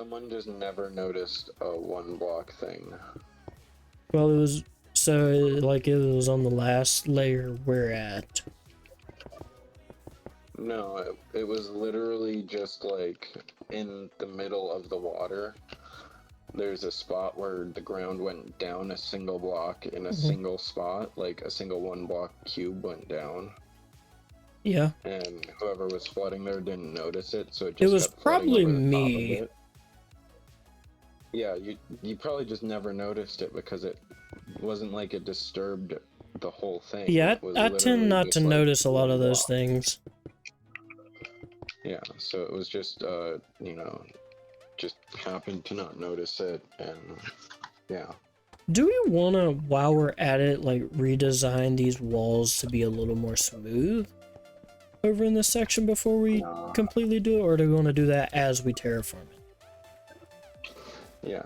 Someone just never noticed a one block thing. Well, it was so like it was on the last layer we're at. No, it was literally just like in the middle of the water. There's a spot where the ground went down a single block in a single spot, like a single one block cube went down. Yeah. And whoever was flooding there didn't notice it, so it It just was kept flooding probably over the top of me. it. Yeah, you probably just never noticed it because it wasn't like it disturbed the whole thing. Yeah, It was I tend not to just, like, notice a lot one of those block. things. Yeah, so it was just, you know, just happened to not notice it, and yeah. Do we want to, while we're at it, like redesign these walls to be a little more smooth over in this section before we completely do it, or do we want to do that as we terraform it? Yeah,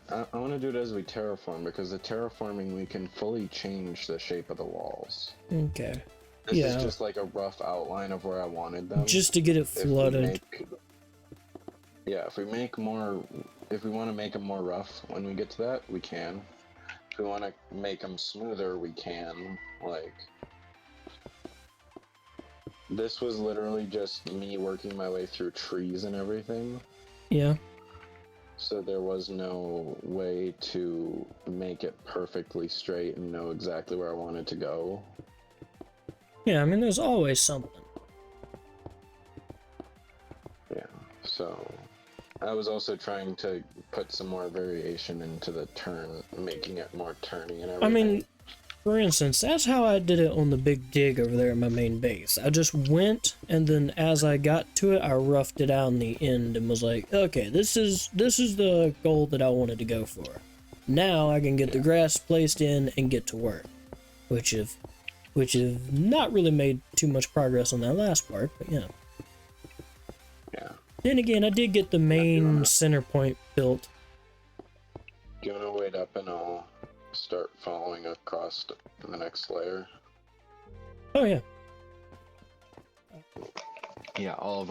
I want to do it as we terraform, because the terraforming we can fully change the shape of the walls. Okay. This is just like a rough outline of where I wanted them. Just to get it flooded. If we want to make them more rough when we get to that, we can. If we want to make them smoother, we can. Like, this was literally just me working my way through trees and everything. Yeah. So there was no way to make it perfectly straight and know exactly where I wanted to go. Yeah, I mean, there's always something. Yeah, so I was also trying to put some more variation into the turn, making it more turny and everything. I mean, for instance, that's how I did it on the big dig over there at my main base. I just went, and then as I got to it, I roughed it out in the end and was like, okay, this is the goal that I wanted to go for. Now I can get the grass placed in and get to work, which have not really made too much progress on that last part, but yeah. Yeah. Then again, I did get the main center point built. Do you want to wait up and I'll start following across the next layer? Oh yeah. Yeah, all of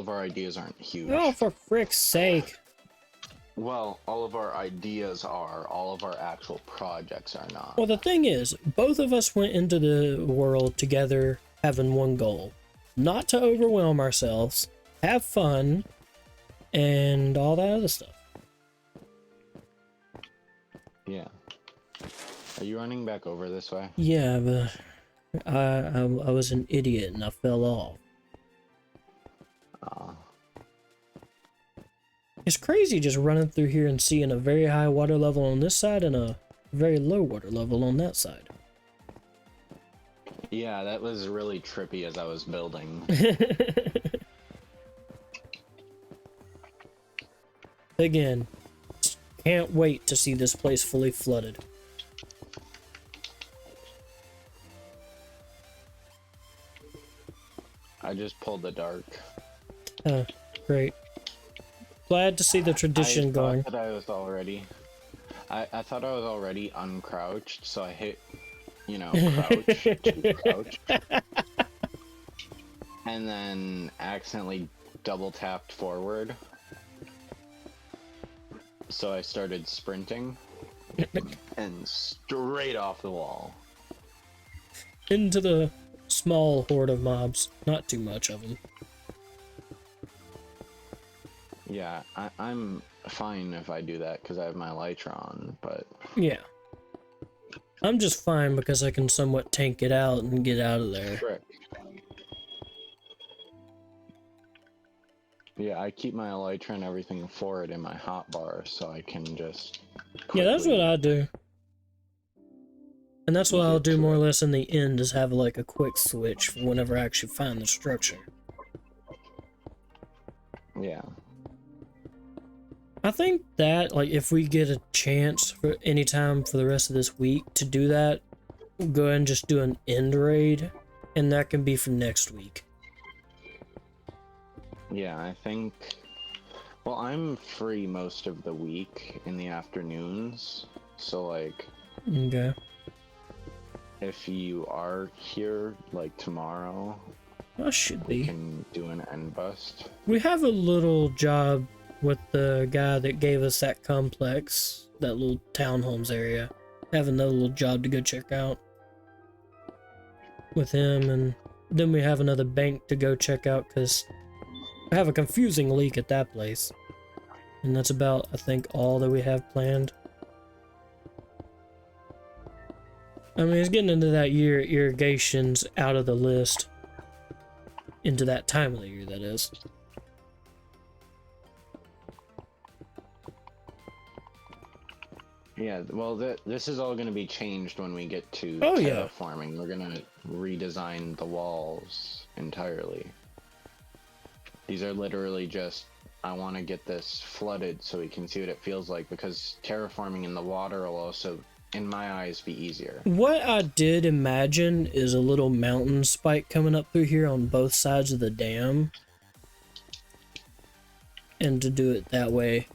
our ideas aren't huge. Oh, for frick's sake. Well, all of our ideas are, all of our actual projects are not. Well, the thing is, both of us went into the world together having one goal. Not to overwhelm ourselves, have fun, and all that other stuff. Yeah. Are you running back over this way? Yeah, but I was an idiot and I fell off. It's crazy just running through here and seeing a very high water level on this side and a very low water level on that side. Yeah, that was really trippy as I was building. Again, can't wait to see this place fully flooded. I just pulled the dark. Oh, great. Glad to see the tradition going. I thought I was already uncrouched, so I hit, crouch to crouch. And then accidentally double tapped forward. So I started sprinting and straight off the wall. Into the small horde of mobs. Not too much of them. Yeah, I'm fine if I do that because I have my Elytra on, but... Yeah. I'm just fine because I can somewhat tank it out and get out of there. Correct. Yeah, I keep my Elytra and everything forward in my hotbar so I can just... Yeah, that's what I do. And that's what I'll do more or less in the end, is have like a quick switch for whenever I actually find the structure. Yeah. I think that, like, if we get a chance for any time for the rest of this week to do that, we'll go ahead and just do an end raid, and that can be for next week. Yeah, I think... Well, I'm free most of the week in the afternoons, so, like... Okay. If you are here, like, tomorrow... I should be. We can do an end bust. We have a little job with the guy that gave us that complex, that little townhomes area. I have another little job to go check out with him, and then we have another bank to go check out because I have a confusing leak at that place. And that's about, I think, all that we have planned. I mean, it's getting into that year, irrigation's out of the list. Into that time of the year, that is. Yeah, well, this is all going to be changed when we get to terraforming. We're going to redesign the walls entirely. These are literally just, I want to get this flooded so we can see what it feels like, because terraforming in the water will also, in my eyes, be easier. What I did imagine is a little mountain spike coming up through here on both sides of the dam. And to do it that way.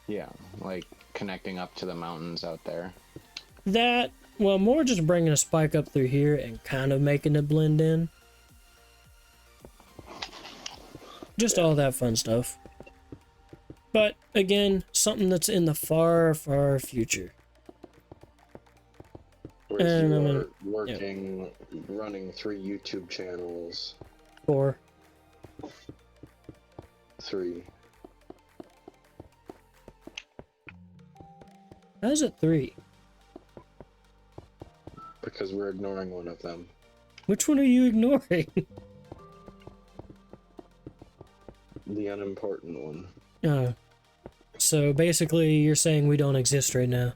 Yeah, like connecting up to the mountains out there. That, well, more just bringing a spike up through here and kind of making it blend in. Just all that fun stuff. But, again, something that's in the far, far future. Whereas you're working, running 3 YouTube channels. 4. 3. How is it 3? Because we're ignoring one of them. Which one are you ignoring? The unimportant one. Oh. So basically you're saying we don't exist right now.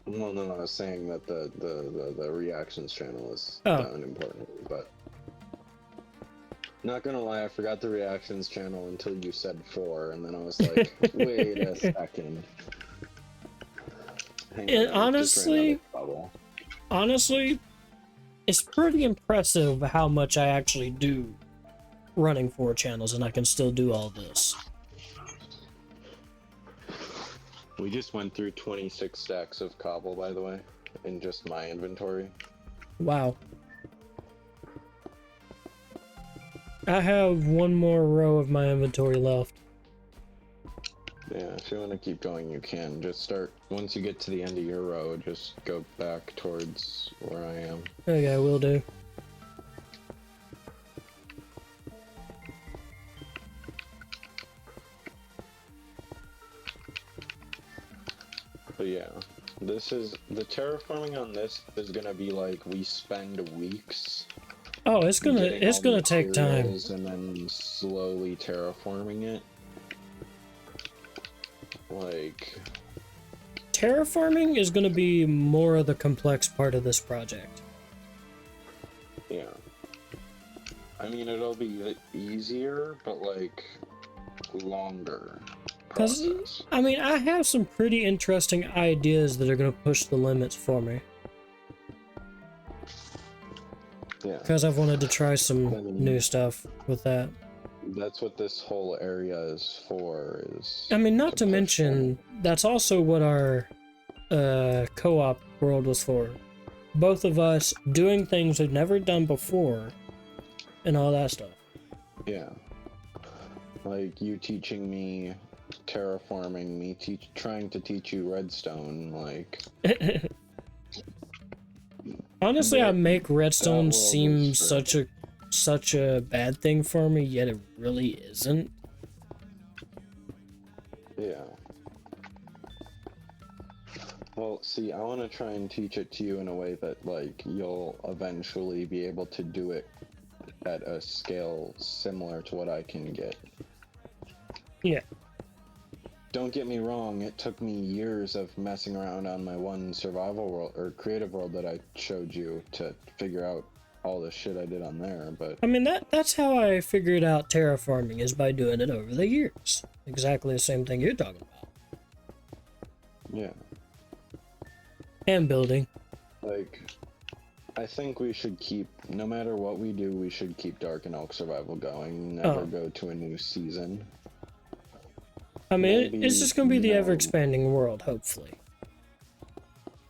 Well, no, I was saying that the reactions channel is the unimportant, but not gonna lie, I forgot the reactions channel until you said 4, and then I was like, wait a second. And honestly, it's pretty impressive how much I actually do running 4 channels, and I can still do all this. We just went through 26 stacks of cobble, by the way, in just my inventory. Wow. I have 1 more row of my inventory left. Yeah, if you want to keep going, you can. Just start, once you get to the end of your row, just go back towards where I am. Okay, will do. But yeah, this is, the terraforming on this is gonna be like, we spend weeks. Oh, it's gonna take time. And then slowly terraforming it. Like, terraforming is gonna be more of the complex part of this project. Yeah. I mean, it'll be easier, but like, longer. Because, I mean, I have some pretty interesting ideas that are going to push the limits for me. Yeah. Because I've wanted to try some new stuff with that. That's what this whole area is for, is... I mean, not to mention, that's also what our co-op world was for. Both of us doing things we've never done before, and all that stuff. Yeah. Like, you teaching me terraforming, me trying to teach you redstone, like... Honestly, I make redstone seem such a bad thing for me, yet it really isn't. Yeah. Well, see, I want to try and teach it to you in a way that, like, you'll eventually be able to do it at a scale similar to what I can get. Yeah. Don't get me wrong, it took me years of messing around on my one survival world, or creative world that I showed you, to figure out all the shit I did on there, but... I mean, that's how I figured out terraforming, is by doing it over the years. Exactly the same thing you're talking about. Yeah. And building. Like, I think we should keep, no matter what we do, we should keep Dark and Elk Survival going, never go to a new season. I mean, it's just going to be the ever-expanding world, hopefully.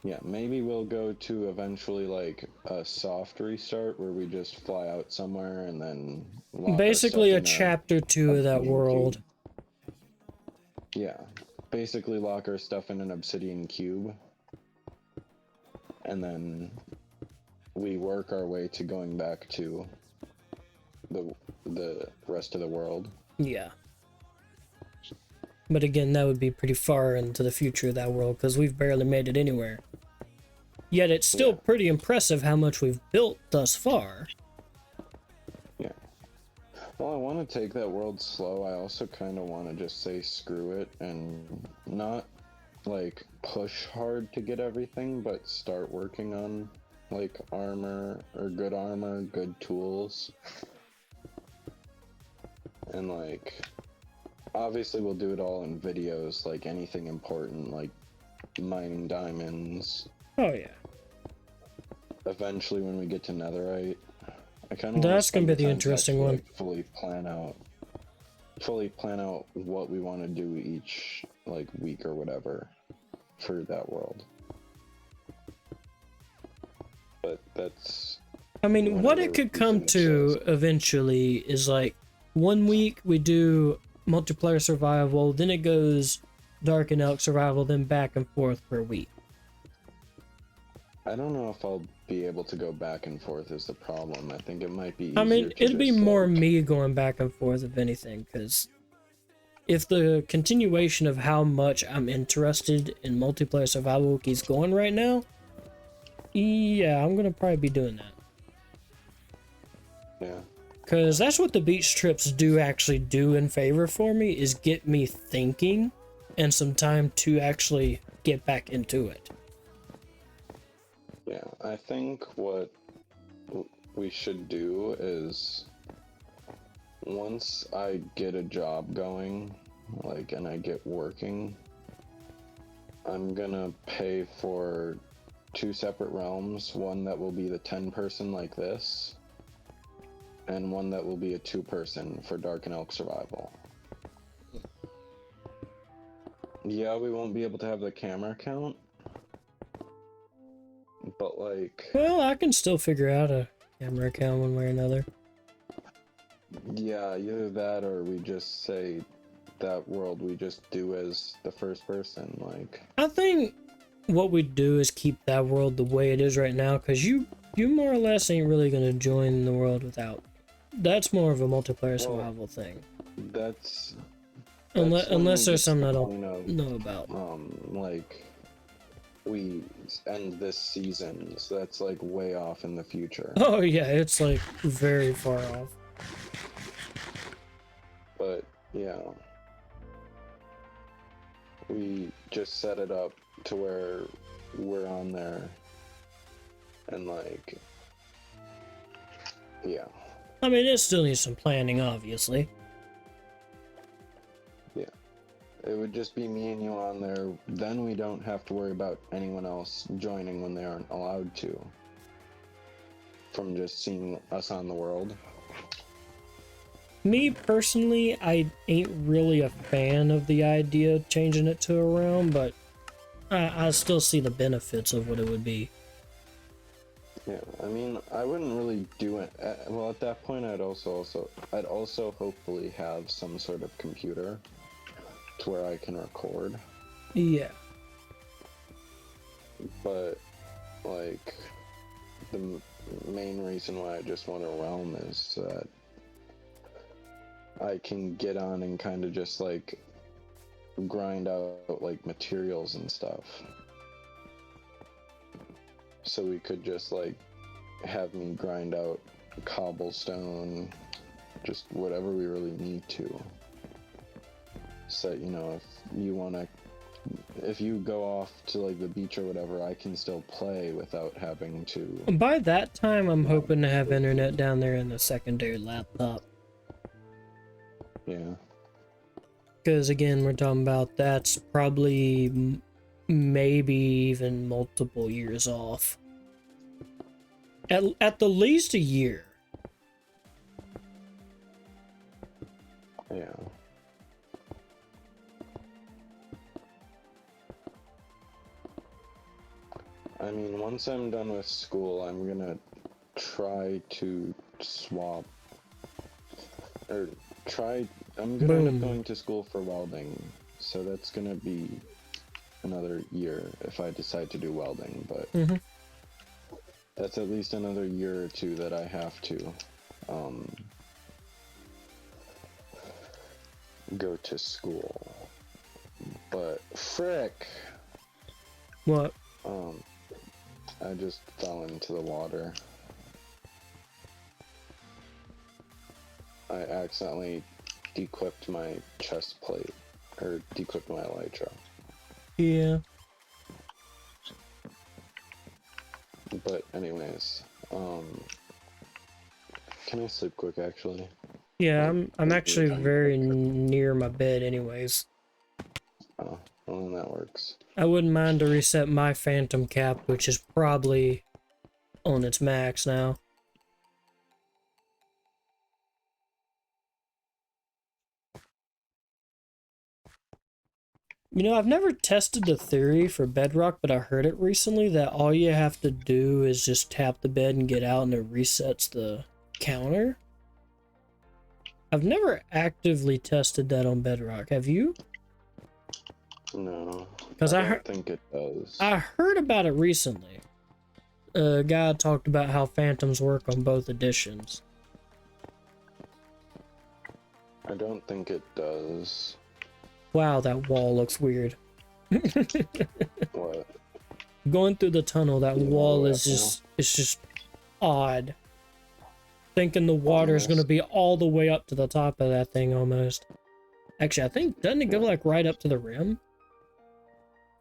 Yeah, maybe we'll go to eventually like a soft restart where we just fly out somewhere and then lock our stuff Basically a in chapter 2 of that obsidian world. cube. Yeah, basically lock our stuff in an obsidian cube, and then we work our way to going back to the rest of the world. Yeah. But again, that would be pretty far into the future of that world, because we've barely made it anywhere. Yet it's still pretty impressive how much we've built thus far. Yeah. Well, I want to take that world slow. I also kind of want to just say screw it and not, like, push hard to get everything, but start working on, like, armor, or good tools. And, like, obviously we'll do it all in videos, like anything important, like mining diamonds. Oh yeah. Eventually, when we get to netherite, I kind of That's gonna be the time to interesting actually, one. like, fully plan out what we want to do each like week or whatever for that world. But that's. I mean, what it whenever could we come finish to those. eventually is like 1 week we do multiplayer survival, then it goes Dark and Elk survival, then back and forth per week. I don't know if I'll be able to go back and forth is the problem. I think it might be I easier mean, to it'd be just, more like, me going back and forth if anything, because if the continuation of how much I'm interested in multiplayer survival keeps going right now, yeah, I'm gonna probably be doing that. yeah. Because that's what the beach trips do actually do in favor for me, is get me thinking and some time to actually get back into it. Yeah, I think what we should do is once I get a job going, like, and I get working, I'm gonna pay for 2 separate realms, one that will be the 10-person like this, and one that will be a 2-person for Dark and Elk survival. Yeah, we won't be able to have the camera count, but, like, Well, I can still figure out a camera account one way or another. yeah, either that or we just say that world we just do as the first person, like. I think what we do is keep that world the way it is right now, because you more or less ain't really gonna join the world without. That's more of a multiplayer survival thing. That's Unless there's something I don't of, know about. like, we end this season, so that's like way off in the future. Oh yeah, it's like very far off. But yeah, we just set it up to where we're on there, and, like, yeah. I mean, it still needs some planning, obviously. Yeah. It would just be me and you on there. Then we don't have to worry about anyone else joining when they aren't allowed to. From just seeing us on the world. Me personally, I ain't really a fan of the idea of changing it to a realm, but I still see the benefits of what it would be. Yeah, I mean, I wouldn't really do it. Well, at that point, I'd also hopefully have some sort of computer to where I can record. Yeah. But, like, the main reason why I just want a realm is that I can get on and kind of just, like, grind out, like, materials and stuff. So we could just, like, have me grind out cobblestone, just whatever we really need to. So, you know, if you go off to, like, the beach or whatever, I can still play without having to. By that time, I'm hoping to have internet down there in the secondary laptop. Yeah. Because again, we're talking about that's probably maybe even multiple years off. At the least a year. Yeah. I mean, once I'm done with school, I'm gonna try to swap, or try, I'm gonna end up going to school for welding, so that's gonna be another year if I decide to do welding, but that's at least another year or two that I have to, go to school. But frick! What? I just fell into the water. I accidentally declipped my chest plate, or declipped my elytra. Yeah. But anyways, can I sleep quick actually? Yeah, I'm actually very near my bed anyways. Oh, well then that works. I wouldn't mind to reset my phantom cap, which is probably on its max now. You know, I've never tested the theory for Bedrock, but I heard it recently that all you have to do is just tap the bed and get out and it resets the counter. I've never actively tested that on Bedrock. Have you? No, because I don't think it does. I heard about it recently. A guy talked about how phantoms work on both editions. I don't think it does. Wow, that wall looks weird. What? Going through the tunnel, that wall is just it's just odd. Thinking the water is going to be all the way up to the top of that thing almost. Actually, I think, doesn't it go like right up to the rim?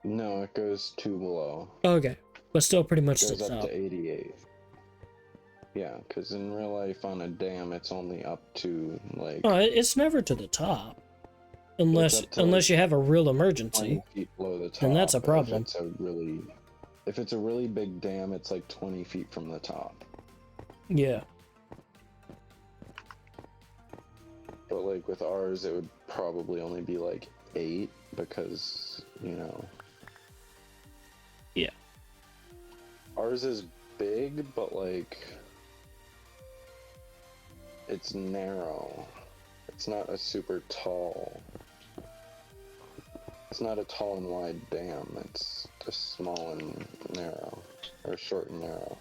No, it goes 2 below. Okay, but still pretty much It to goes the up top. to 88. Yeah, because in real life on a dam, it's only up to like. Oh, it's never to the top, unless like, you have a real emergency. 20 feet below the top. And that's a problem. If it's a really big dam, it's like 20 feet from the top. Yeah. But like with ours, it would probably only be like 8 because, you know. Yeah. Ours is big, but like it's narrow. It's not a super tall. It's not a tall and wide dam. It's just small and narrow, or short and narrow.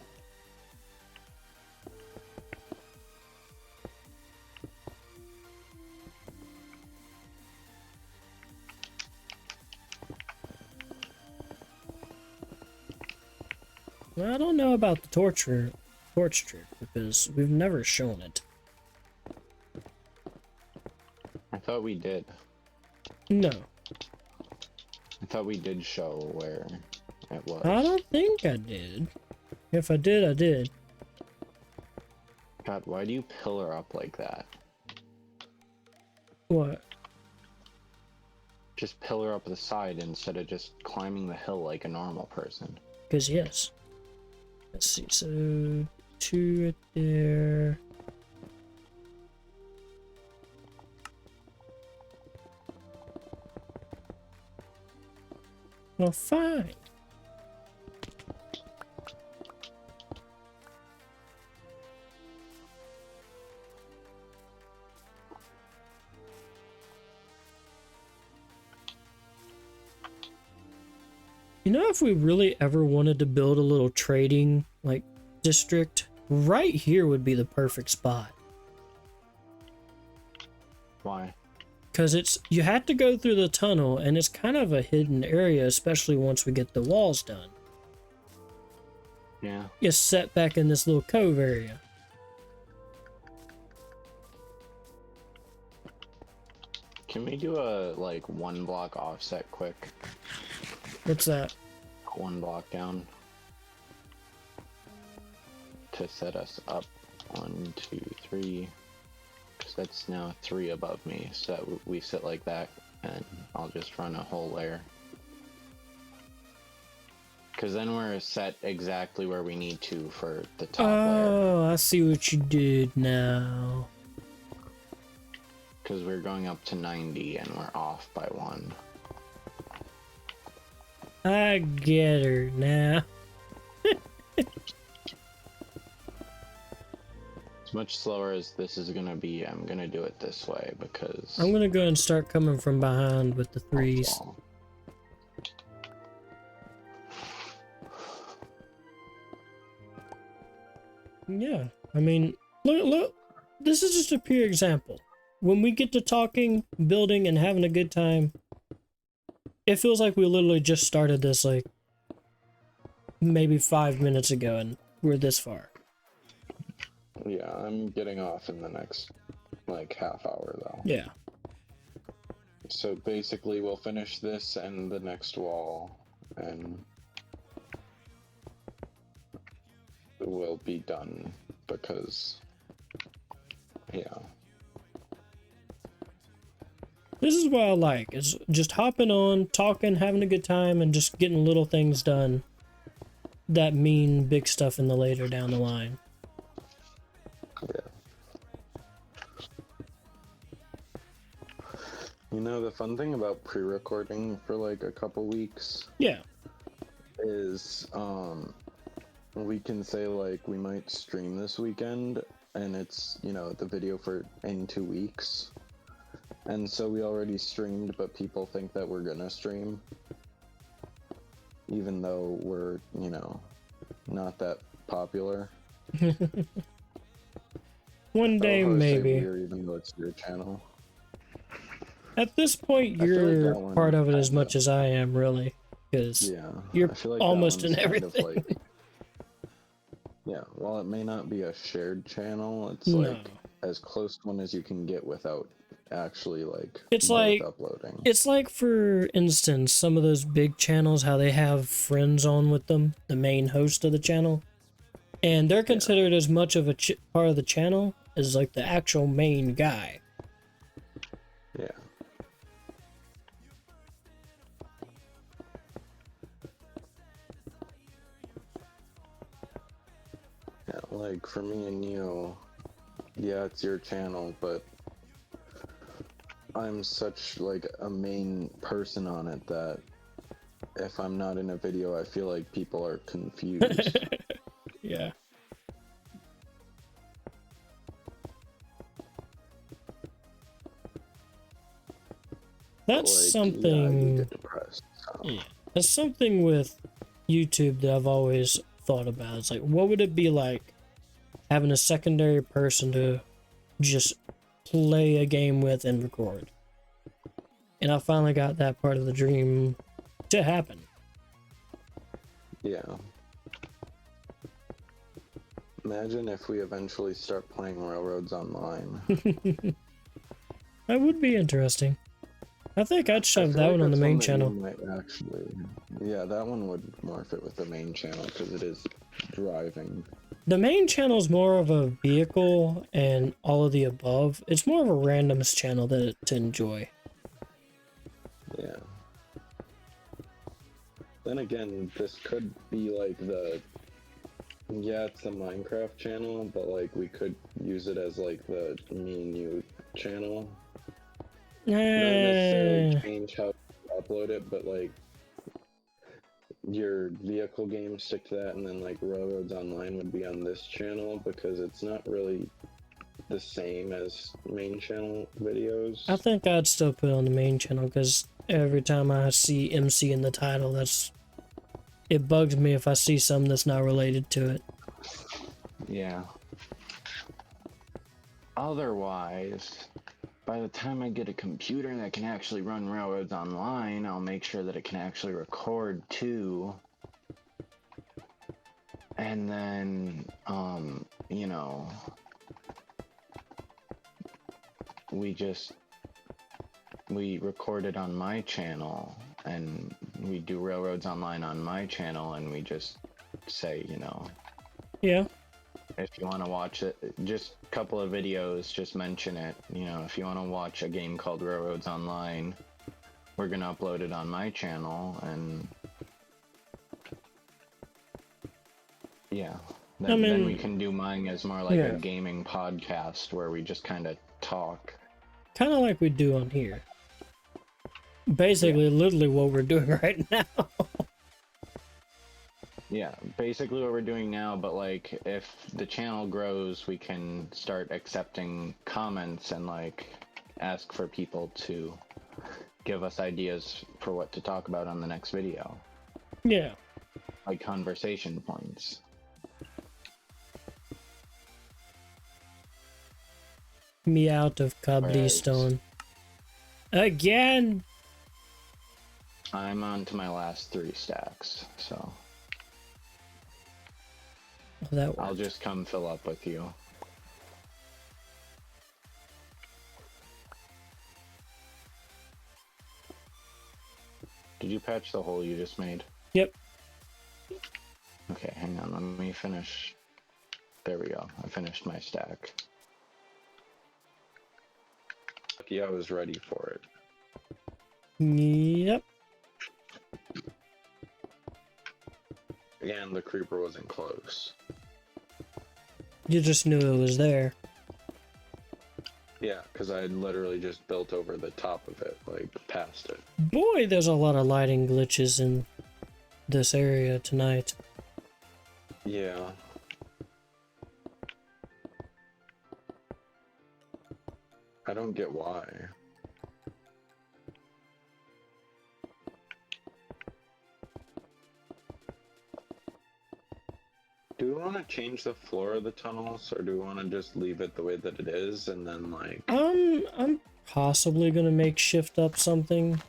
Well, I don't know about the torch trick because we've never shown it. I thought we did. No. I thought we did show where it was. I don't think I did. If I did, I did. God, why do you pillar up like that? What? Just pillar up the side instead of just climbing the hill like a normal person. Because yes. Let's see, so 2 right there. Well, fine. You know, if we really ever wanted to build a little trading, like, district, right here would be the perfect spot. Why? Because you had to go through the tunnel, and it's kind of a hidden area, especially once we get the walls done. Yeah. You're set back in this little cove area. Can we do a, like, 1 block offset quick? What's that? 1 block down. To set us up. 1, 2, 3. Because that's now 3 above me. So that we sit like that, and I'll just run a whole layer. Because then we're set exactly where we need to for the top layer. Oh, I see what you did now. Because we're going up to 90 and we're off by 1. I get her now. As much slower as this is gonna be, I'm gonna do it this way because I'm gonna go and start coming from behind with the threes. Yeah, I mean, look, this is just a pure example. When we get to talking, building, and having a good time, it feels like we literally just started this like maybe 5 minutes ago and we're this far. Yeah, I'm getting off in the next like half hour though. Yeah. So basically we'll finish this and the next wall and we'll be done because yeah. This is what I like, is just hopping on, talking, having a good time, and just getting little things done that mean big stuff in the later down the line. Yeah. You know, the fun thing about pre-recording for like a couple weeks is we can say like we might stream this weekend and it's, you know, the video for in 2 weeks. And so we already streamed, but people think that we're gonna stream. Even though we're, you know, not that popular. One day, maybe. Weird, even though it's your channel. At this point, you're like part of it as much as I am, really. Because you're like almost in everything. Like, yeah, while it may not be a shared channel, it's like as close one as you can get without actually like uploading. It's like, for instance, some of those big channels, how they have friends on with them, the main host of the channel, and they're considered as much of a part of the channel as like the actual main guy. Yeah. Yeah, like for me and you, yeah, it's your channel, but I'm such like a main person on it that if I'm not in a video, I feel like people are confused. Yeah. That's like, something. Yeah, you get depressed. So. Yeah, that's something with YouTube that I've always thought about. It's like, what would it be like having a secondary person to just play a game with and record? And I finally got that part of the dream to happen. Yeah. Imagine if we eventually start playing Railroads Online. That would be interesting. I think I'd shove that one on the main channel. Yeah, that one would more fit with the main channel because it is driving. The main channel is more of a vehicle and all of the above. It's more of a randoms channel to enjoy. Yeah. Then again, this could be like it's the Minecraft channel, but like we could use it as like the me and you channel. Not necessarily change how you upload it, but like your vehicle game stick to that, and then like Railroads Online would be on this channel because it's not really the same as main channel videos. I think I'd still put it on the main channel because every time I see MC in the title, it bugs me if I see something that's not related to it. Yeah. Otherwise, by the time I get a computer that can actually run Railroads Online, I'll make sure that it can actually record too. And then, you know, we record it on my channel, and we do Railroads Online on my channel, and we just say, you know. Yeah. If you want to watch it, just a couple of videos, just mention it. You know, if you want to watch a game called Railroads Online, we're going to upload it on my channel, and yeah. Then we can do mine as more like a gaming podcast where we just kind of talk. Kind of like we do on here. Basically, literally what we're doing right now. Yeah, basically what we're doing now, but like if the channel grows, we can start accepting comments and like ask for people to give us ideas for what to talk about on the next video. Yeah. Like conversation points. Me out of cobblestone. Again! I'm on to my last 3 stacks, so Oh, that I'll worked. just come fill up with you. Did you patch the hole you just made? Yep. Okay, hang on, let me finish. There we go, I finished my stack. Lucky I was ready for it. Yep. And the creeper wasn't close. You just knew it was there. Yeah, because I had literally just built over the top of it, like past it. Boy, there's a lot of lighting glitches in this area tonight. Yeah. I don't get why. Do we want to change the floor of the tunnels, or do we want to just leave it the way that it is, and then like... I'm possibly gonna make shift up something.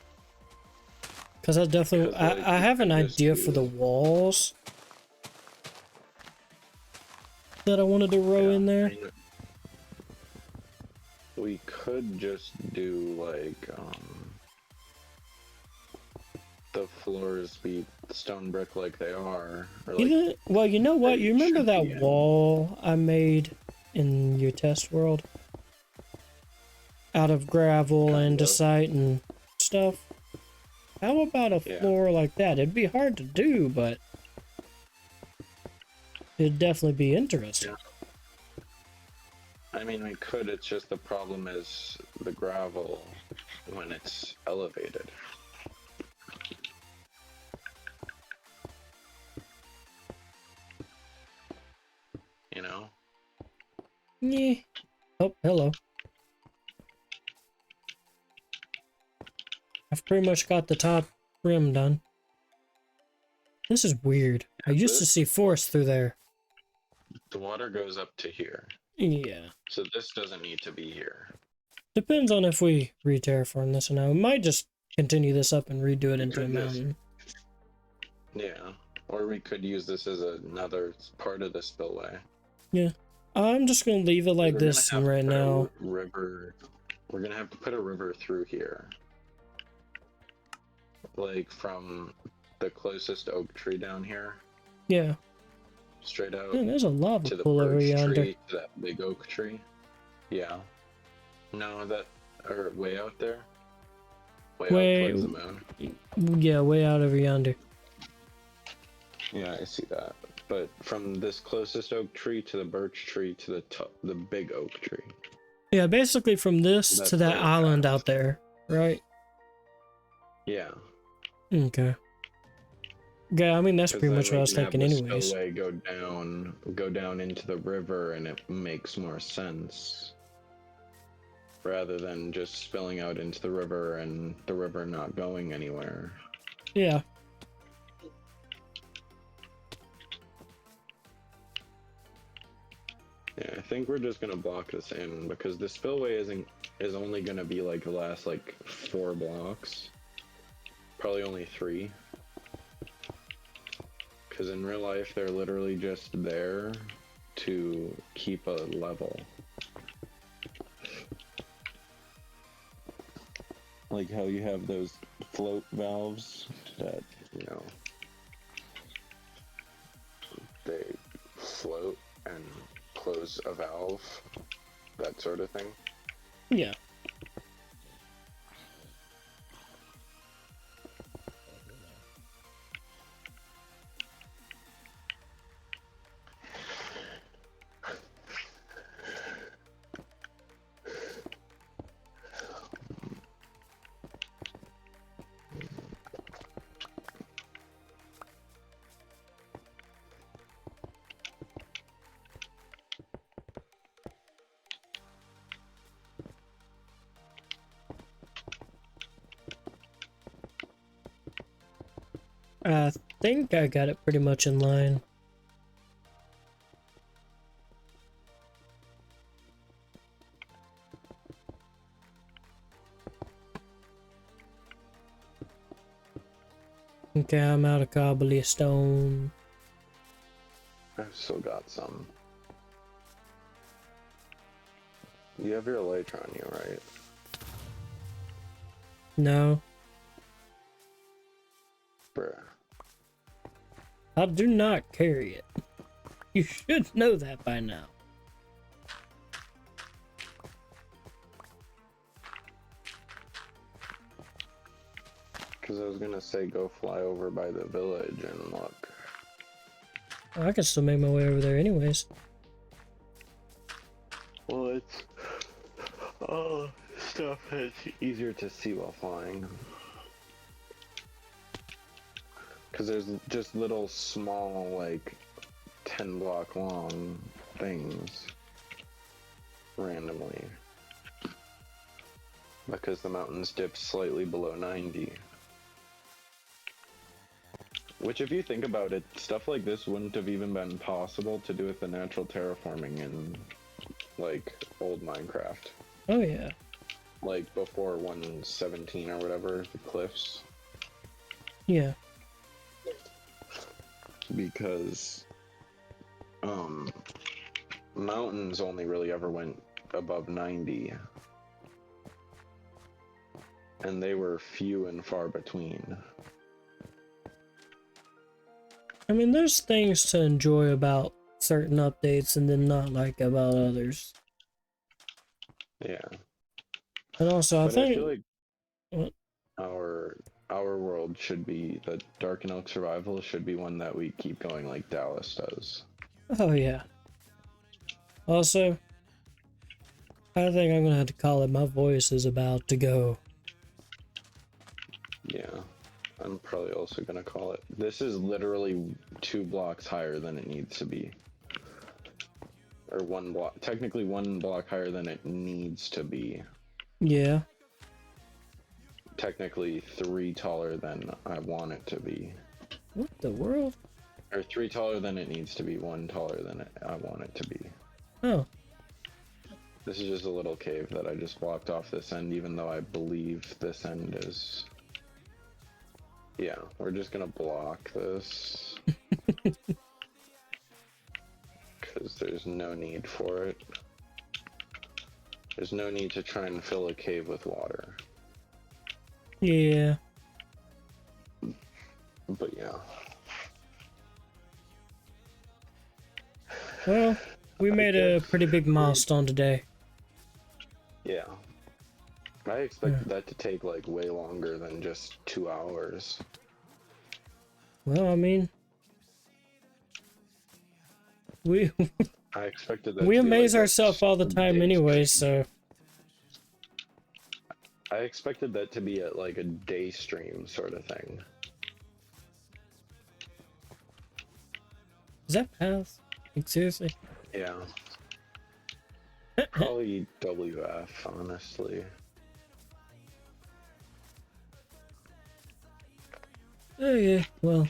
Cause I definitely, like, I have an idea do... for the walls that I wanted to row in there. We could just do like, the floors be stone brick like they are. Or like, Well, you know what? You remember that be, wall I made in your test world? Out of gravel, andesite, and stuff? How about a floor like that? It'd be hard to do, but it'd definitely be interesting. Yeah. I mean, we could, it's just the problem is the gravel when it's elevated. You know? Yeah. Oh, hello. I've pretty much got the top rim done. This is weird. I used to see forest through there. The water goes up to here. Yeah. So this doesn't need to be here. Depends on if we re-terraform this or not. We might just continue this up and redo it into a mountain. Yeah. Or we could use this as another part of the spillway. Yeah. I'm just going to leave it like this right now. River. We're going to have to put a river through here. Like from the closest oak tree down here. Yeah. Straight out. Man, there's a lava to the pool over birch yonder. tree, to that big oak tree. Yeah. No, that, or way out there. Way out towards the moon. Yeah, way out over yonder. Yeah, I see that. But from this closest oak tree to the birch tree to the big oak tree. Yeah, basically from this to that island out there, right? Yeah. Okay. Yeah, I mean that's pretty much what I was thinking anyways. Spillway go down into the river, and it makes more sense. Rather than just spilling out into the river and the river not going anywhere. Yeah. Yeah, I think we're just gonna block this in because the spillway is only gonna be like the last like 4 blocks. Probably only 3. Because in real life they're literally just there to keep a level. Like how you have those float valves that, you know, they float and close a valve, that sort of thing. Yeah. I think I got it pretty much in line. Okay, I'm out of cobblestone. I've still got some. You have your elytra on you, right? No, Bruh. I do not carry it. You should know that by now. Because I was gonna say go fly over by the village and look. I can still make my way over there anyways. Well, it's stuff that's easier to see while flying. Because there's just little small, like 10 block long things randomly. Because the mountains dip slightly below 90. Which, if you think about it, stuff like this wouldn't have even been possible to do with the natural terraforming in, like, old Minecraft. Oh yeah. Like, before 1.17 or whatever, the cliffs. Yeah. Because, mountains only really ever went above 90. And they were few and far between. I mean, there's things to enjoy about certain updates and then not like about others. Yeah. And also, But I think... I feel like what? our world should be, the Dark and Oak Survival should be one that we keep going like Dallas does. Oh yeah. Also, I think I'm gonna have to call it. My voice is about to go. Yeah. I'm probably also gonna call it. This is literally 2 blocks higher than it needs to be. Or 1 block, technically 1 block higher than it needs to be. Yeah. Technically 3 taller than I want it to be. What the world? Or 3 taller than it needs to be, 1 taller than I want it to be. Oh. This is just a little cave that I just blocked off this end, even though I believe this end is... Yeah, we're just gonna block this. Because there's no need for it. There's no need to try and fill a cave with water. Yeah. But yeah. Well, we made a pretty big milestone today. Yeah. I expected that to take like way longer than just 2 hours. Well, I mean, we I expected that we to be amaze like ourselves all the time anyway, so... I expected that to be at like a day stream sort of thing. Is that path? Like, seriously? Yeah. Probably WF, honestly. Oh yeah, well,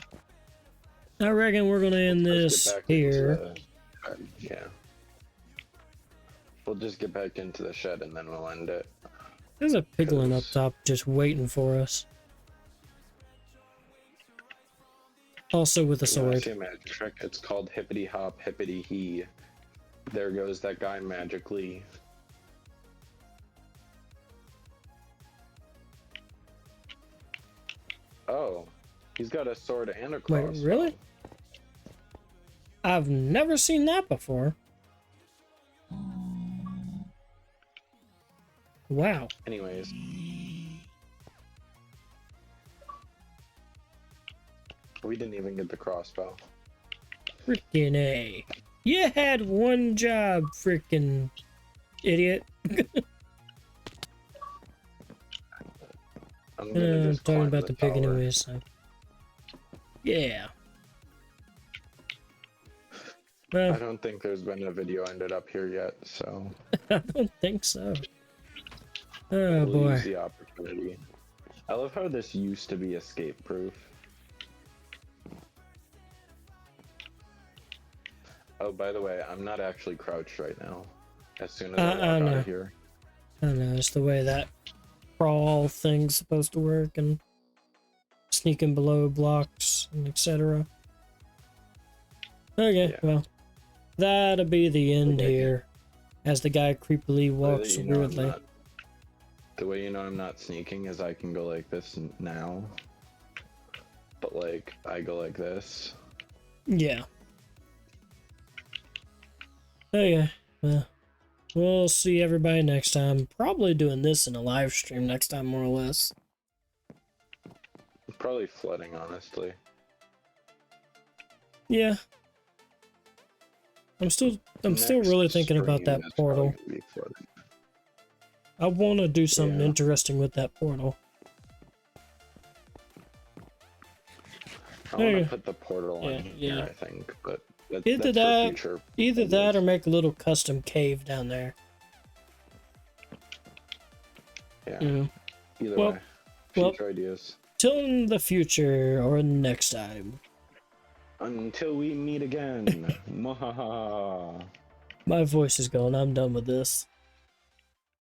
I reckon we're gonna end Let's this get back here. into yeah. We'll just get back into the shed and then we'll end it. There's a piglin up top just waiting for us. Also with a You wanna sword. see a magic trick? It's called hippity hop, hippity he. There goes that guy magically. Oh, he's got a sword and a crossbow. Wait, really? I've never seen that before. Wow. Anyways. We didn't even get the crossbow. Frickin' A. You had one job, frickin' idiot. I'm gonna just talking climb about the pig tower. anyways, so. Yeah. Well, I don't think there's been a video ended up here yet, so I don't think so. Oh we'll boy. use the opportunity. I love how this used to be escape proof. Oh, by the way, I'm not actually crouched right now. As soon as I I walk out know. of here. I don't know, it's the way that crawl thing's supposed to work and sneaking below blocks and etc. Okay, Yeah. well, that'll be the end Okay. here as the guy creepily The walks way you know I'm weirdly. not- The way you know I'm not sneaking is I can go like this now. But like, I go like this. Yeah. Okay, well, we'll see everybody next time. Probably doing this in a live stream next time, more or less. Probably flooding, honestly. Yeah. I'm still really thinking about that portal. I want to do something interesting with that portal. I want to put the portal on here, I think, but Either that's for future that or videos. make a little custom cave down there. Yeah. Either Well- way. Future ideas. Till in the future or next time. Until we meet again. Mwahaha. My voice is gone. I'm done with this.